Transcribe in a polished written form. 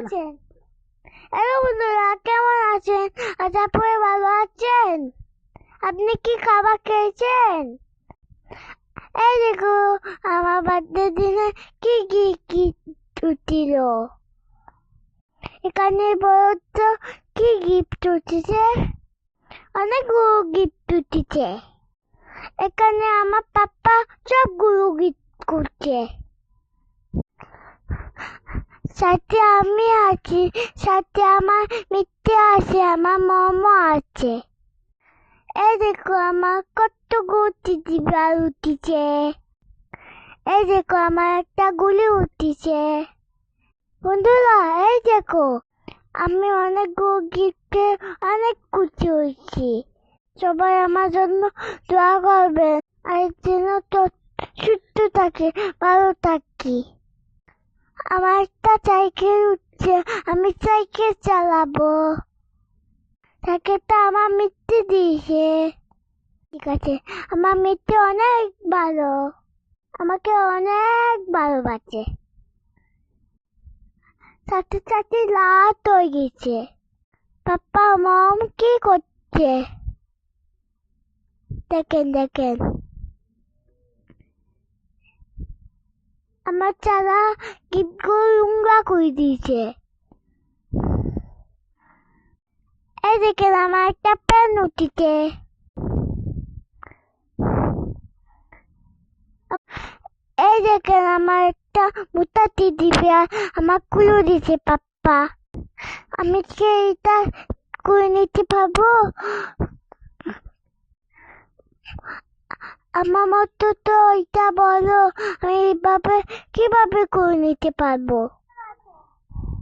আছেন? হ্যালো বন্ধুরা, কেমন আছেন? আশা করি ভালো আছেন। আপনি কি খাবার খেয়েছেন? এই দেখো, আমার বার্থডে দিনে কি গিফট উঠিল। এখানে বলতো কি গিফট উঠেছে? অনেকগুলো গিফট উঠেছে। এখানে আমার পাপা সবগুলো গিফট করছে। সাথে আমি আছি, সাথে আমার মিথ্যে আছে, আমার মামা আছে। এই দেখো আমার কতগুলো টিটি বিড়াল উঠিছে। এই দেখো আমার একটা গুলি উঠিছে। বন্ধুরা এই দেখো, আমি অনেকগুলো গিফটে অনেক খুশি হয়েছি। সবাই আমার জন্য দোয়া করবেন, আর যেন তো সুস্থ থাকি, ভালো থাকি। আমার একটা সাইকেল উঠছে, আমি সাইকেল চালাবো। সাইকেলটা আমার মিত্তি দিয়েছে। ঠিক আছে, আমার মিত্তি অনেক ভালো, আমাকে অনেক ভালোবাসে। সাথে সাথে রাত হয়ে গেছে। পাপা মম কি করছে? দেখেন দেখেন, আমার চারা গিফটগুলো নোংরা করে দিয়েছে। এই দেখেন আমার একটা পেন উঠিছে। এই দেখেন আমার একটা মোটা টিডি বিয়ার আমার কুলো দিছে পাপ্পা। আমি কি এটা করে নিতে পারবো? আমার মতো তো এটা বলো, আমি কিভাবে করে নিতে পারবো?